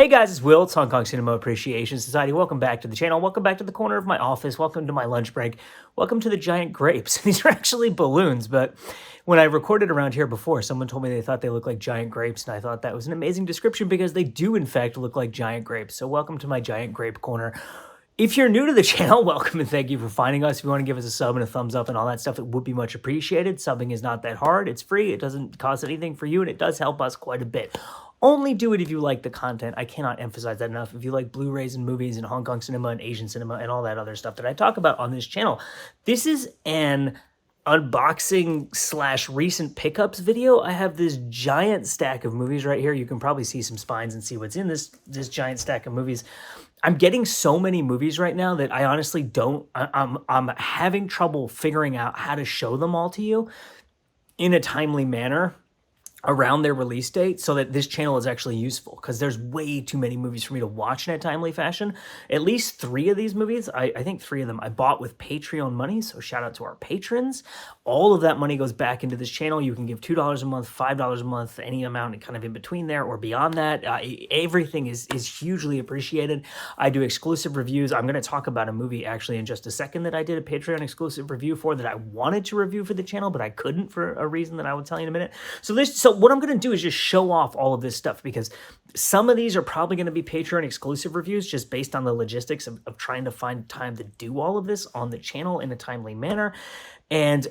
Hey guys, it's Will. It's Hong Kong Cinema Appreciation Society. Welcome back to the channel. Welcome back to the corner of my office. Welcome to my lunch break. Welcome to the giant grapes. These are actually balloons, but when I recorded around here before, someone told me they thought they looked like giant grapes, and I thought that was an amazing description because they do in fact look like giant grapes. So welcome to my giant grape corner. If you're new to the channel, welcome and thank you for finding us. If you want to give us a sub and a thumbs up and all that stuff, it would be much appreciated. Subbing is not that hard. It's free. It doesn't cost anything for you, and it does help us quite a bit. Only do it if you like the content. I cannot emphasize that enough. If you like Blu-rays and movies and Hong Kong cinema and Asian cinema and all that other stuff that I talk about on this channel, this is an unboxing slash recent pickups video. I have this giant stack of movies right here. You can probably see some spines and see what's in this giant stack of movies. I'm getting so many movies right now that I honestly don't, I'm having trouble figuring out how to show them all to you in a timely manner around their release date so that this channel is actually useful, because there's way too many movies for me to watch in a timely fashion. At least 3 of these movies, I think 3 of them I bought with Patreon money, so shout out to our patrons. All of that money goes back into this channel. You can give $2 a month, $5 a month, any amount kind of in between there or beyond that. Everything is hugely appreciated. I do exclusive reviews. I'm going to talk about a movie actually in just a second that I did a Patreon exclusive review for that I wanted to review for the channel, but I couldn't for a reason that I will tell you in a minute. So what I'm going to do is just show off all of this stuff, because some of these are probably going to be Patreon exclusive reviews just based on the logistics of trying to find time to do all of this on the channel in a timely manner. And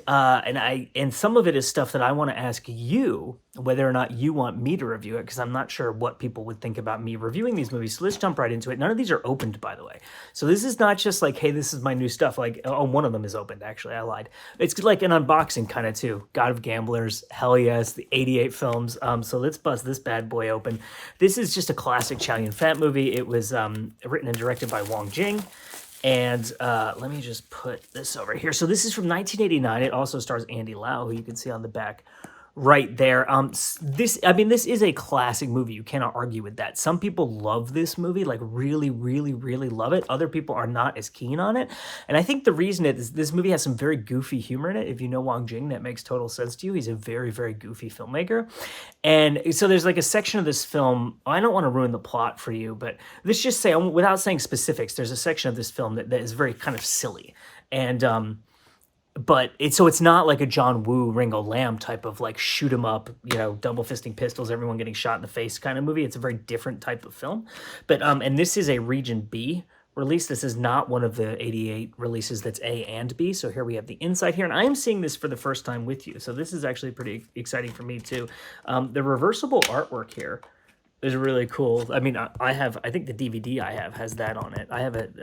some of it is stuff that I want to ask you whether or not you want me to review it, because I'm not sure what people would think about me reviewing these movies. So let's jump right into it. None of these are opened, by the way. So this is not just like, hey, this is my new stuff. Like, oh, one of them is opened, actually. I lied. It's like an unboxing kind of too. God of Gamblers, hell yes, the 88 films. So let's bust this bad boy open. This is just a classic Chow Yun-fat movie. It was written and directed by Wang Jing. And let me just put this over here. So this is from 1989. It also stars Andy Lau, who you can see on the back right there. This is a classic movie. You cannot argue with that. Some people love this movie, like really, really, really love it. Other people are not as keen on it. And I think the reason is this movie has some very goofy humor in it. If you know Wang Jing, that makes total sense to you. He's a very, very goofy filmmaker. And so there's like a section of this film, I don't want to ruin the plot for you, but let's just say, without saying specifics, there's a section of this film that is very kind of silly. And but it's not like a John Woo, Ringo Lam type of like shoot 'em up, you know, double fisting pistols, everyone getting shot in the face kind of movie. It's a very different type of film. But and this is a Region B release. This is not one of the 88 releases that's A and B. So here we have the inside here, and I am seeing this for the first time with you. So this is actually pretty exciting for me too. The reversible artwork here is really cool. I mean, I think the DVD I have has that on it. I have it.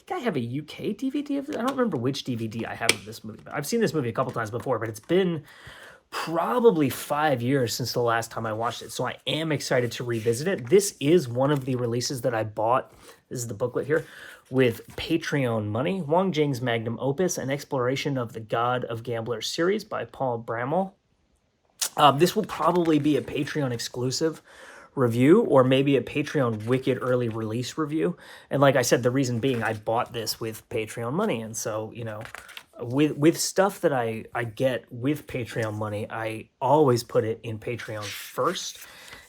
I have a UK DVD of it. I don't remember which DVD I have of this movie. But I've seen this movie a couple times before, but it's been probably 5 years since the last time I watched it. So I am excited to revisit it. This is one of the releases that I bought. This is the booklet here with Patreon money. Wang Jing's magnum opus, an exploration of the God of Gamblers series by Paul Bramall. This will probably be a Patreon exclusive review, or maybe a Patreon wicked early release review. And like I said, the reason being I bought this with Patreon money. And so, you know, with stuff that I get with Patreon money, I always put it in Patreon first.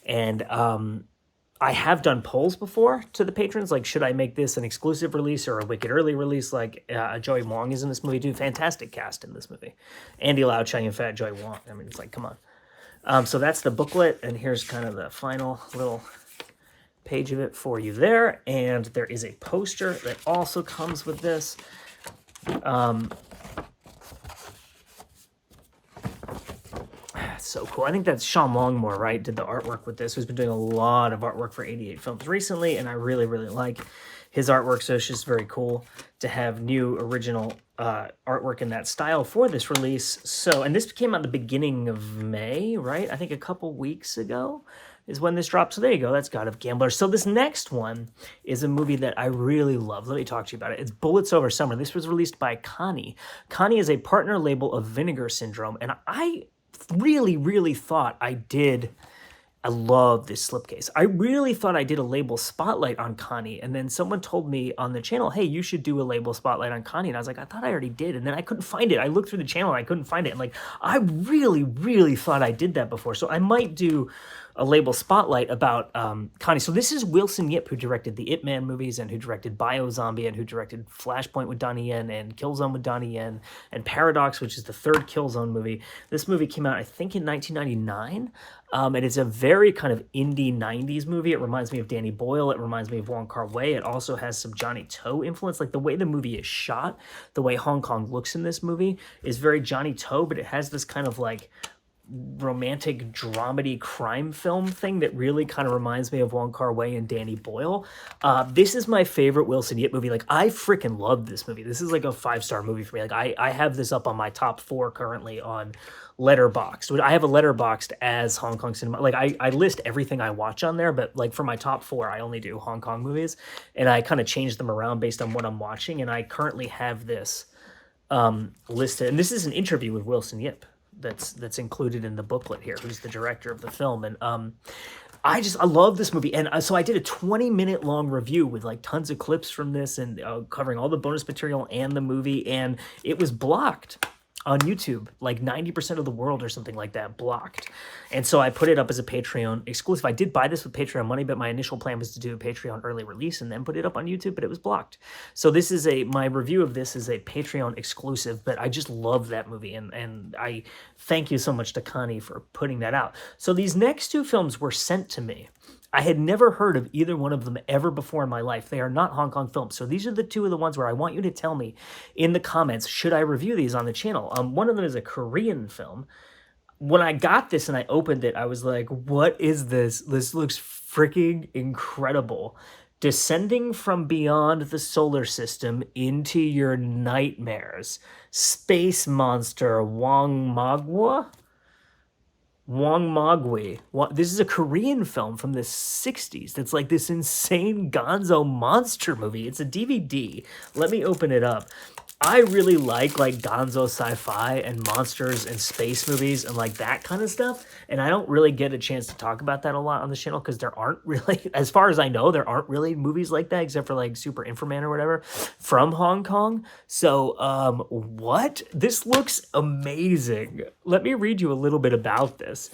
And I have done polls before to the patrons, like, should I make this an exclusive release or a wicked early release? Like, Joey Wong is in this movie, dude. Fantastic cast in this movie. Andy Lau, Chow Yun-fat, Joey Wong. I mean, it's like, come on. So that's the booklet, and here's kind of the final little page of it for you there. And there is a poster that also comes with this. So cool. I think that's Sean Longmore, right, did the artwork with this, who's been doing a lot of artwork for 88 films recently, and I really, really like his artwork, so it's just very cool to have new original artwork in that style for this release. So, and this came out the beginning of May, right? I think a couple weeks ago is when this dropped. So there you go. That's God of Gamblers. So this next one is a movie that I really love. Let me talk to you about it. It's Bullets Over Summer. This was released by Connie. Connie is a partner label of Vinegar Syndrome, and I really, really thought I love this slipcase. I really thought I did a label spotlight on Connie, and then someone told me on the channel, hey, you should do a label spotlight on Connie, and I was like, I thought I already did, and then I couldn't find it. I looked through the channel, and I couldn't find it, and like, I really, really thought I did that before, so I might do a label spotlight about Connie. So this is Wilson Yip, who directed the Ip Man movies and who directed Biozombie and who directed Flashpoint with Donnie Yen and Killzone with Donnie Yen and Paradox, which is the third Killzone movie. This movie came out, I think, in 1999. And it's a very kind of indie 90s movie. It reminds me of Danny Boyle. It reminds me of Wong Kar-wai. It also has some Johnny To influence. Like the way the movie is shot, the way Hong Kong looks in this movie is very Johnny To, but it has this kind of like romantic dramedy crime film thing that really kind of reminds me of Wong Kar-wai and Danny Boyle. This is my favorite Wilson Yip movie. Like, I freaking love this movie. This is like a 5-star movie for me. Like, I have this up on my top 4 currently on Letterboxd. I have a Letterboxd as Hong Kong cinema. Like, I list everything I watch on there, but like for my top 4, I only do Hong Kong movies, and I kind of change them around based on what I'm watching, and I currently have this listed. And this is an interview with Wilson Yip that's included in the booklet here, who's the director of the film. And I love this movie. And so I did a 20-minute long review with like tons of clips from this and covering all the bonus material and the movie, and it was blocked on YouTube, like 90% of the world or something like that, blocked. And so I put it up as a Patreon exclusive. I did buy this with Patreon money, but my initial plan was to do a Patreon early release and then put it up on YouTube, but it was blocked. So this is my review of this is a Patreon exclusive, but I just love that movie. And I thank you so much to Connie for putting that out. So these next 2 films were sent to me. I had never heard of either one of them ever before in my life. They are not Hong Kong films. So these are the 2 of the ones where I want you to tell me in the comments, should I review these on the channel? One of them is a Korean film. When I got this and I opened it, I was like, what is this? This looks freaking incredible. Descending from beyond the solar system into your nightmares. Space monster wangmagwi. This is a Korean film from the 60s that's like this insane gonzo monster movie. It's a DVD. Let me open it up. I really like gonzo sci-fi and monsters and space movies and like that kind of stuff. And I don't really get a chance to talk about that a lot on the channel because there aren't really, as far as I know, there aren't really movies like that except for like Super Inframan or whatever from Hong Kong. So what? This looks amazing. Let me read you a little bit about this.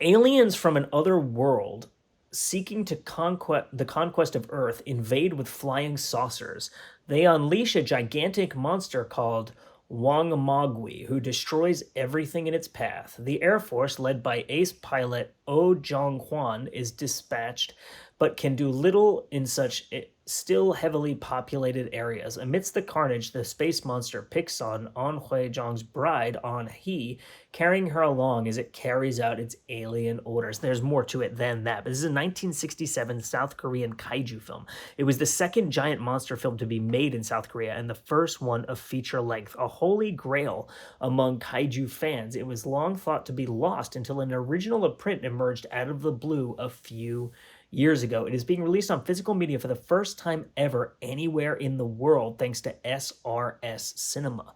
Aliens from an other world seeking to the conquest of Earth invade with flying saucers. They unleash a gigantic monster called wangmagwi, who destroys everything in its path. The Air Force, led by ace pilot Oh Jong-hwan, is dispatched, but can do little in such still heavily populated areas. Amidst the carnage, the space monster picks on An Hui-jong's bride, An He, carrying her along as it carries out its alien orders. There's more to it than that, but this is a 1967 South Korean kaiju film. It was the second giant monster film to be made in South Korea and the first one of feature length, a holy grail among kaiju fans. It was long thought to be lost until an original print emerged out of the blue a few years ago. It is being released on physical media for the first time ever anywhere in the world thanks to SRS Cinema.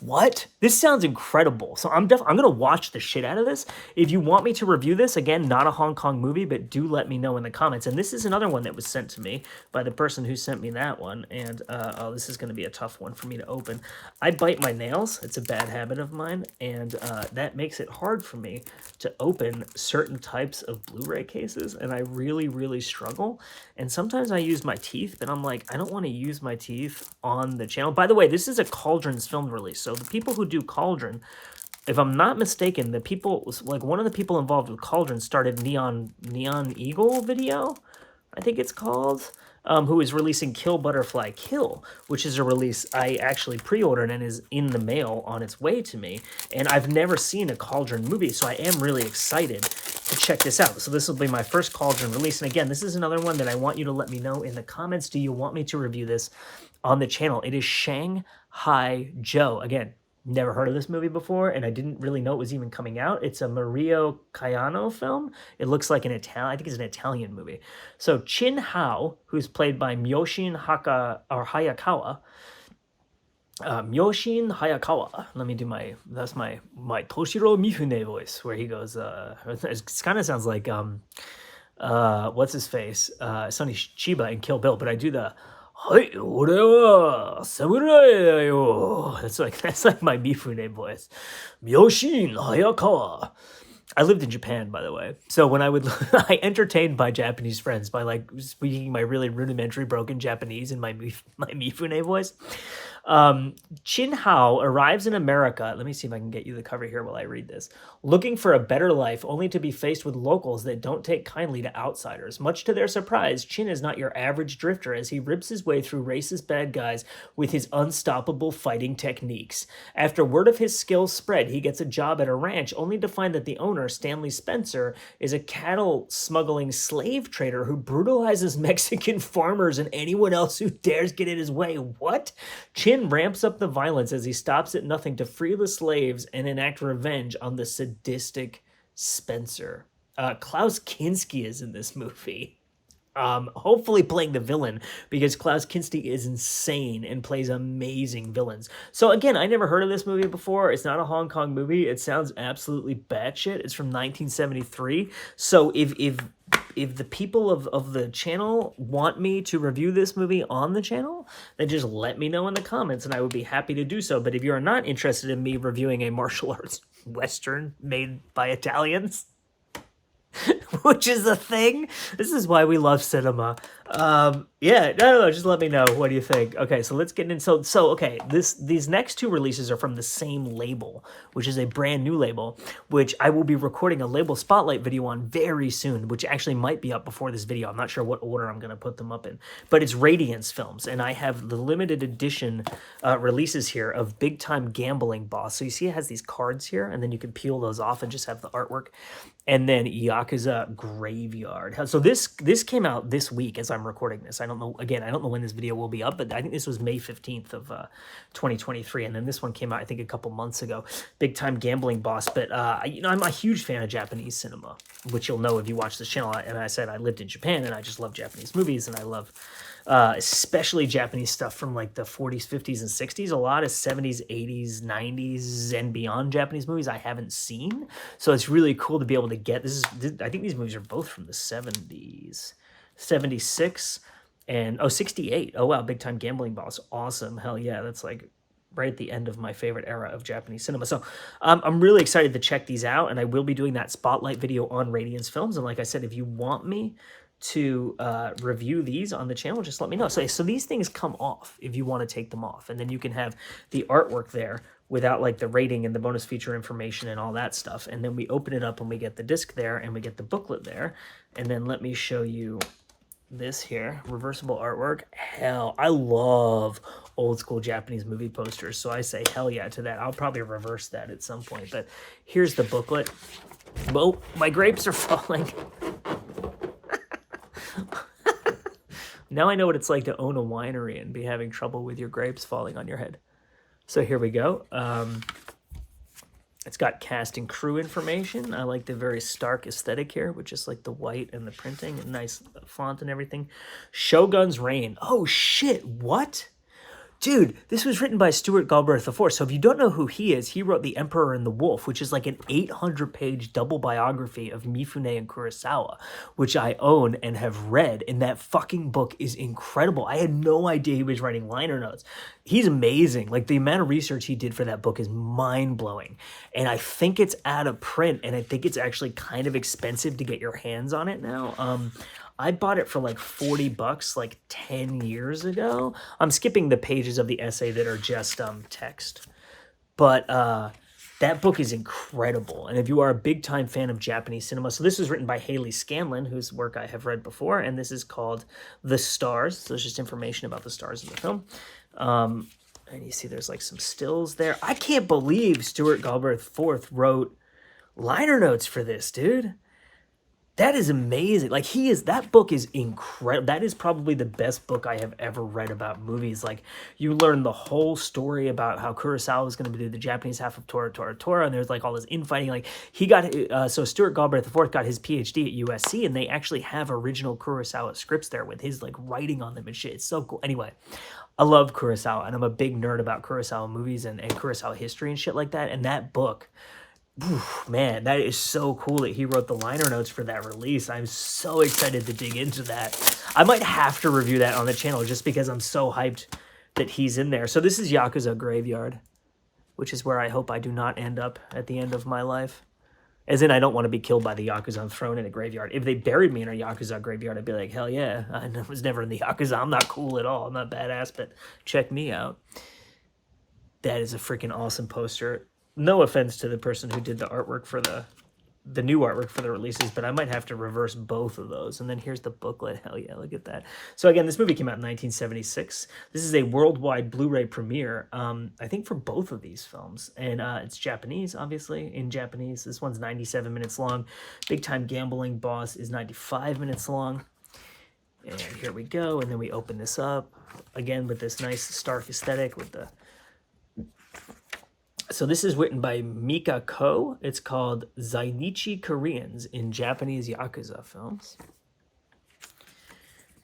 What? This sounds incredible. So I'm going to watch the shit out of this. If you want me to review this, again, not a Hong Kong movie, but do let me know in the comments. And this is another one that was sent to me by the person who sent me that one. And, oh, this is going to be a tough one for me to open. I bite my nails. It's a bad habit of mine. And that makes it hard for me to open certain types of Blu-ray cases. And I really, really struggle. And sometimes I use my teeth, but I'm like, I don't want to use my teeth on the channel. By the way, this is a Cauldron's film release. So the people who do Cauldron, if I'm not mistaken, the people, like one of the people involved with Cauldron started Neon Eagle Video, I think it's called, who is releasing Kill Butterfly Kill, which is a release I actually pre-ordered and is in the mail on its way to me. And I've never seen a Cauldron movie, so I am really excited to check this out. So this will be my first Cauldron release. And again, this is another one that I want you to let me know in the comments. Do you want me to review this on the channel? It is Shang-hi Joe. Again, never heard of this movie before, and I didn't really know it was even coming out. It's a Mario Caiano film. It looks like an Italian, I think it's an Italian movie. So Chin Hao, who's played by Myoshin Hayakawa. Myoshin Hayakawa. Let me do that's my Toshiro Mifune voice, where he goes, it kind of sounds like, what's his face? Sonny Chiba in Kill Bill, but I do the, Hi, ore wa samurai da yo. That's like my Mifune voice. Myoshin Hayakawa. I lived in Japan, by the way. So when I would, I entertained my Japanese friends by like speaking my really rudimentary broken Japanese in my Mifune voice. Chin Hao arrives in America. Let me see if I can get you the cover here while I read this. Looking for a better life, only to be faced with locals that don't take kindly to outsiders. Much to their surprise, Chin is not your average drifter as he rips his way through racist bad guys with his unstoppable fighting techniques. After word of his skills spread, he gets a job at a ranch, only to find that the owner, Stanley Spencer, is a cattle smuggling slave trader who brutalizes Mexican farmers and anyone else who dares get in his way. What? Chin ramps up the violence as he stops at nothing to free the slaves and enact revenge on the sadistic Spencer. Klaus Kinski is in this movie. Hopefully playing the villain, because Klaus Kinski is insane and plays amazing villains. So again, I never heard of this movie before. It's not a Hong Kong movie. It sounds absolutely batshit. It's from 1973. So if the people of the channel want me to review this movie on the channel, then just let me know in the comments and I would be happy to do so. But if you're not interested in me reviewing a martial arts Western made by Italians, which is a thing. This is why we love cinema. Yeah, no, just let me know. What do you think? Okay, so let's get in. So okay, these next two releases are from the same label, which is a brand new label, which I will be recording a label spotlight video on very soon, which actually might be up before this video. I'm not sure what order I'm going to put them up in, but it's Radiance Films, and I have the limited edition releases here of Big Time Gambling Boss. So you see it has these cards here, and then you can peel those off and just have the artwork. And then Yakuza Graveyard. So this came out this week as I'm recording this. I don't know when this video will be up, but I think this was May 15th of 2023. And then this one came out, I think, a couple months ago. Big Time Gambling Boss. But, I'm a huge fan of Japanese cinema, which you'll know if you watch this channel. And I said I lived in Japan, and I just love Japanese movies, and I love especially Japanese stuff from like the 40s, 50s, and 60s. A lot of 70s, 80s, 90s, and beyond Japanese movies I haven't seen. So it's really cool to be able to get this. I think these movies are both from the 70s, 76 and 68. Oh wow, Big Time Gambling Boss, awesome, hell yeah, that's like right at the end of my favorite era of Japanese cinema. So I'm really excited to check these out, and I will be doing that spotlight video on Radiance Films. And like I said, if you want me to review these on the channel, just let me know. So these things come off if you want to take them off, and then you can have the artwork there without like the rating and the bonus feature information and all that stuff. And then we open it up and we get the disc there and we get the booklet there. And then let me show you this here, reversible artwork. Hell, I love old school Japanese movie posters, so I say hell yeah to that. I'll probably reverse that at some point, but here's the booklet. Whoa, my grapes are falling. Now I know what it's like to own a winery and be having trouble with your grapes falling on your head. So here we go. It's got cast and crew information. I like the very stark aesthetic here, with just like the white and the printing and nice font and everything. Shogun's Reign. Oh shit, what? Dude, this was written by Stuart Galbraith IV. So if you don't know who he is, he wrote The Emperor and the Wolf, which is like an 800-page double biography of Mifune and Kurosawa, which I own and have read, and that fucking book is incredible. I had no idea he was writing liner notes. He's amazing. Like, the amount of research he did for that book is mind-blowing. And I think it's out of print, and I think it's actually kind of expensive to get your hands on it now. I bought it for like $40 like 10 years ago. I'm skipping the pages of the essay that are just text. But that book is incredible. And if you are a big-time fan of Japanese cinema, so this was written by Haley Scanlon, whose work I have read before, and this is called The Stars. So there's just information about the stars in the film. And you see there's like some stills there. I can't believe Stuart Galbraith IV wrote liner notes for this, dude. That is amazing. Like, that book is incredible. That is probably the best book I have ever read about movies. Like, you learn the whole story about how Kurosawa was going to do the Japanese half of Tora Tora Tora, and there's like all this infighting. Like, he got, so Stuart Galbraith IV got his PhD at USC, and they actually have original Kurosawa scripts there with his like writing on them and shit. It's so cool. Anyway, I love Kurosawa, and I'm a big nerd about Kurosawa movies and Kurosawa history and shit like that. And that book, oof, man, that is so cool that he wrote the liner notes for that release. I'm so excited to dig into that. I might have to review that on the channel just because I'm so hyped that he's in there. So this is Yakuza Graveyard, which is where I hope I do not end up at the end of my life. As in, I don't want to be killed by the Yakuza and thrown in a graveyard. If they buried me in a Yakuza graveyard, I'd be like, hell yeah, I was never in the Yakuza. I'm not cool at all. I'm not badass, but check me out. That is a freaking awesome poster. No offense to the person who did the artwork for the new artwork for the releases, but I might have to reverse both of those. And then here's the booklet. Hell yeah, look at that. So again, this movie came out in 1976. This is a worldwide Blu-ray premiere, I think, for both of these films. And it's Japanese, obviously, in Japanese. This one's 97 minutes long. Big Time Gambling Boss is 95 minutes long. And here we go. And then we open this up, again, with this nice stark aesthetic with the... So this is written by Mika Ko. It's called Zainichi Koreans in Japanese Yakuza Films.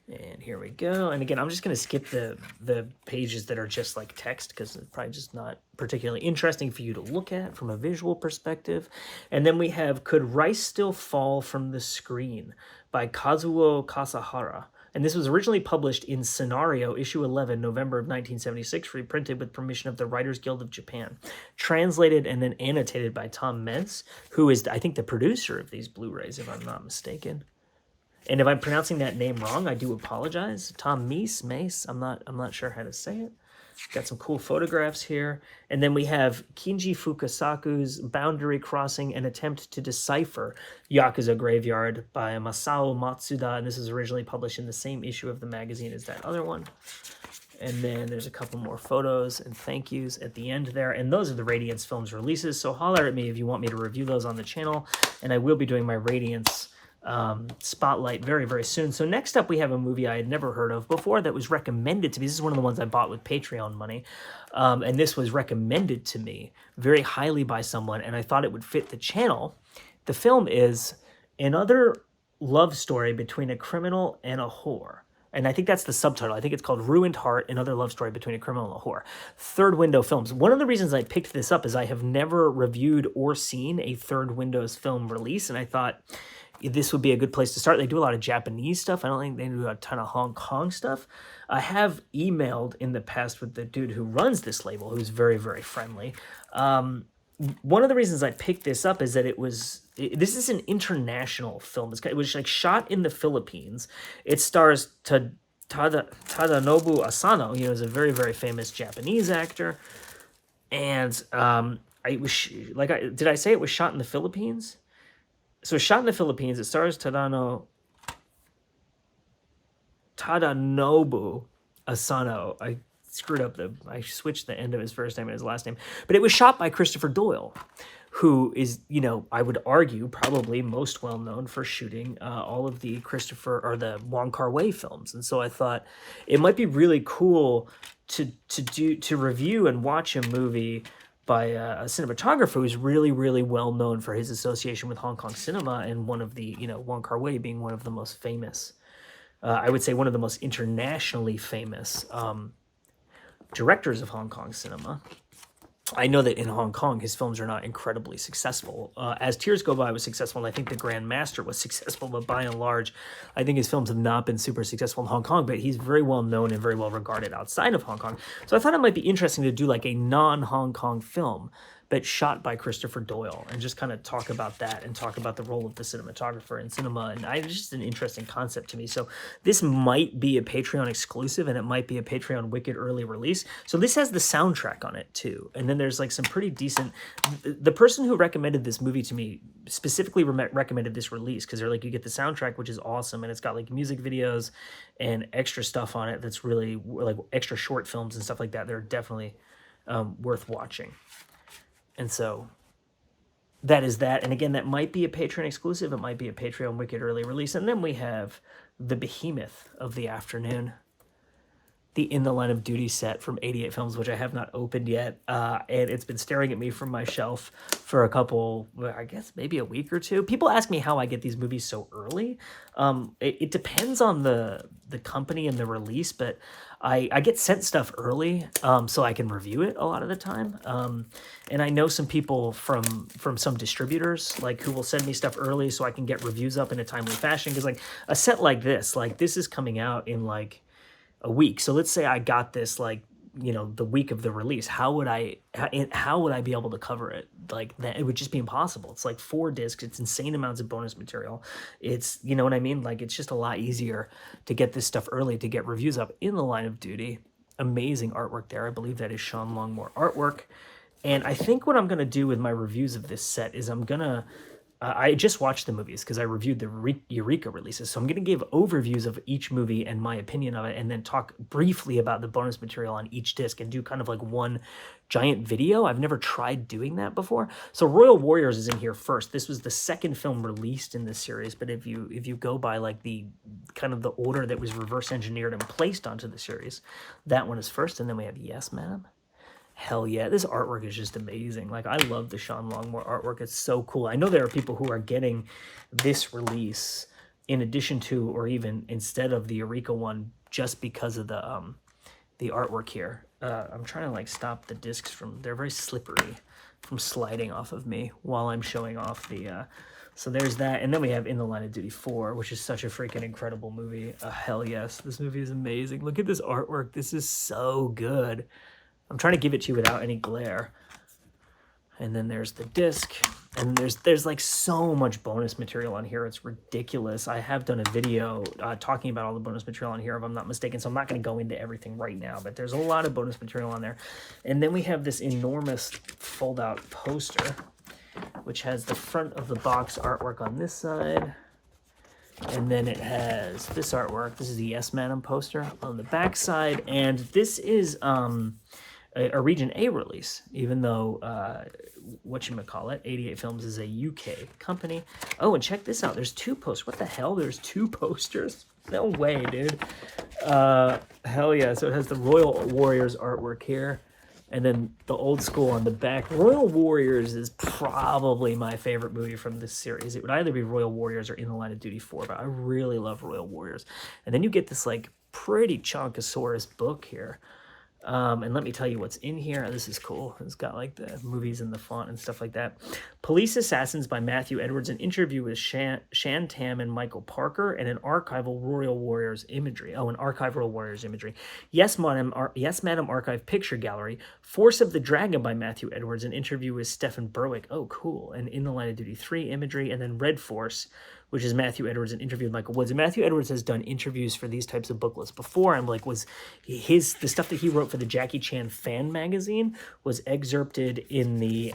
And here we go. And again, I'm just going to skip the pages that are just like text because it's probably just not particularly interesting for you to look at from a visual perspective. And then we have Could Rice Still Fall from the Screen by Kazuo Kasahara. And this was originally published in Scenario, issue 11, November of 1976, reprinted with permission of the Writers Guild of Japan. Translated and then annotated by Tom Metz, who is, I think, the producer of these Blu-rays, if I'm not mistaken. And if I'm pronouncing that name wrong, I do apologize. Tom Mace, I'm not sure how to say it. Got some cool photographs here. And then we have Kinji Fukasaku's Boundary Crossing, An Attempt to Decipher Yakuza Graveyard by Masao Matsuda. And this is originally published in the same issue of the magazine as that other one. And then there's a couple more photos and thank yous at the end there. And those are the Radiance Films releases. So holler at me if you want me to review those on the channel. And I will be doing my Radiance spotlight very, very soon. So next up, we have a movie I had never heard of before that was recommended to me. This is one of the ones I bought with Patreon money. And this was recommended to me very highly by someone, and I thought it would fit the channel. The film is Another Love Story Between a Criminal and a Whore. And I think that's the subtitle. I think it's called Ruined Heart, Another Love Story Between a Criminal and a Whore. Third Window Films. One of the reasons I picked this up is I have never reviewed or seen a Third Windows film release, and I thought this would be a good place to start. They do a lot of Japanese stuff. I don't think they do a ton of Hong Kong stuff. I have emailed in the past with the dude who runs this label, who's very, very friendly. One of the reasons I picked this up is that this is an international film. It was like shot in the Philippines. It stars Tadanobu Asano, who's a very, very famous Japanese actor. And did I say it was shot in the Philippines? So it's shot in the Philippines. It stars Tadanobu Asano. I screwed up I switched the end of his first name and his last name. But it was shot by Christopher Doyle, who is, I would argue, probably most well known for shooting all of the the Wong Kar-wai films. And so I thought it might be really cool to review and watch a movie by a cinematographer who's really, really well known for his association with Hong Kong cinema, and one of the, Wong Kar-wai being one of the most famous, I would say one of the most internationally famous directors of Hong Kong cinema. I know that in Hong Kong, his films are not incredibly successful. As Tears Go By was successful, and I think The Grand Master was successful, but by and large, I think his films have not been super successful in Hong Kong, but he's very well known and very well regarded outside of Hong Kong. So I thought it might be interesting to do like a non-Hong Kong film, but shot by Christopher Doyle, and just kind of talk about that and talk about the role of the cinematographer in cinema. And it's just an interesting concept to me. So this might be a Patreon exclusive, and it might be a Patreon Wicked early release. So this has the soundtrack on it too. And then there's like some pretty decent, the person who recommended this movie to me specifically recommended this release because they're like, you get the soundtrack, which is awesome. And it's got like music videos and extra stuff on it. That's really like extra short films and stuff like that. They're definitely worth watching. And so that is that. And again, that might be a Patreon exclusive. It might be a Patreon Wicked early release. And then we have the behemoth of the afternoon, the In the Line of Duty set from 88 Films, which I have not opened yet. And it's been staring at me from my shelf for a couple, I guess maybe a week or two. People ask me how I get these movies so early. It depends on the company and the release, but I get sent stuff early so I can review it a lot of the time. And I know some people from some distributors who will send me stuff early so I can get reviews up in a timely fashion. Because a set like this is coming out in a week. So let's say I got this you know, the week of the release, how would I be able to cover it? Like that, it would just be impossible. It's like 4 discs. It's insane amounts of bonus material. It's, you know what I mean? Like, it's just a lot easier to get this stuff early, to get reviews up in the Line of Duty. Amazing artwork there. I believe that is Sean Longmore artwork. And I think what I'm going to do with my reviews of this set is I'm going to, I just watched the movies because I reviewed the Eureka releases. So I'm going to give overviews of each movie and my opinion of it, and then talk briefly about the bonus material on each disc and do kind of like one giant video. I've never tried doing that before. So Royal Warriors is in here first. This was the second film released in this series, but if you go by like the kind of the order that was reverse engineered and placed onto the series, that one is first, and then we have Yes, Ma'am. Hell yeah, this artwork is just amazing. Like, I love the Sean Longmore artwork. It's so cool. I know there are people who are getting this release in addition to, or even instead of the Eureka one, just because of the artwork here. I'm trying to like stop the discs from, they're very slippery, from sliding off of me while I'm showing off the, so there's that. And then we have In the Line of Duty 4, which is such a freaking incredible movie. Hell yes, this movie is amazing. Look at this artwork. This is so good. I'm trying to give it to you without any glare. And then there's the disc. And there's like so much bonus material on here. It's ridiculous. I have done a video talking about all the bonus material on here, if I'm not mistaken. So I'm not going to go into everything right now. But there's a lot of bonus material on there. And then we have this enormous fold-out poster, which has the front of the box artwork on this side. And then it has this artwork. This is the Yes, Madam poster on the back side. And this is a Region A release, even though, whatchamacallit, 88 Films is a UK company. Oh, and check this out. There's 2 posters. What the hell? There's 2 posters? No way, dude. Hell yeah. So it has the Royal Warriors artwork here, and then the old school on the back. Royal Warriors is probably my favorite movie from this series. It would either be Royal Warriors or In the Line of Duty 4, but I really love Royal Warriors. And then you get this, like, pretty chunkosaurus book here. And let me tell you what's in here. This is cool. It's got like the movies in the font and stuff like that. Police Assassins by Matthew Edwards, an interview with Shan Tam and Michael Parker, and an archival Royal Warriors imagery. Oh, an archive Royal Warriors imagery. Yes, Madam Archive Picture Gallery. Force of the Dragon by Matthew Edwards, an interview with Stephen Berwick. Oh, cool. And In the Line of Duty 3 imagery. And then Red Force, which is Matthew Edwards, an interview with Michael Woods. And Matthew Edwards has done interviews for these types of booklets before. And like the stuff that he wrote for the Jackie Chan fan magazine was excerpted in the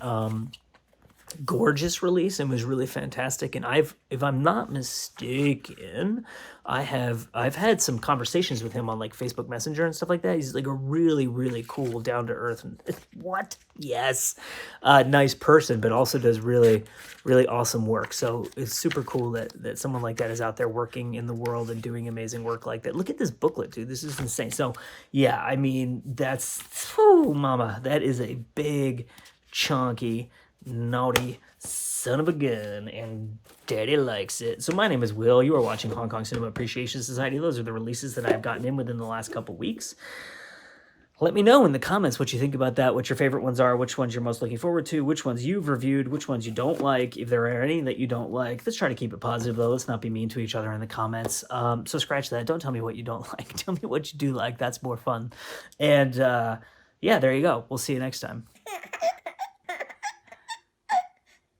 Gorgeous release and was really fantastic. And if I'm not mistaken, I've had some conversations with him on like Facebook Messenger and stuff like that. He's like a really, really cool, down to earth, and nice person, but also does really, really awesome work. So it's super cool that someone like that is out there working in the world and doing amazing work like that. Look at this booklet, dude. This is insane. So yeah, I mean, mama, that is a big, chunky, naughty son of a gun, and daddy likes it. So my name is Will. You are watching Hong Kong Cinema Appreciation Society. Those are the releases that I've gotten in within the last couple weeks. Let me know in the comments what you think about that, what your favorite ones are, which ones you're most looking forward to, which ones you've reviewed, which ones you don't like, if there are any that you don't like. Let's try to keep it positive, though. Let's not be mean to each other in the comments. So scratch that. Don't tell me what you don't like. Tell me what you do like. That's more fun. And yeah, there you go. We'll see you next time.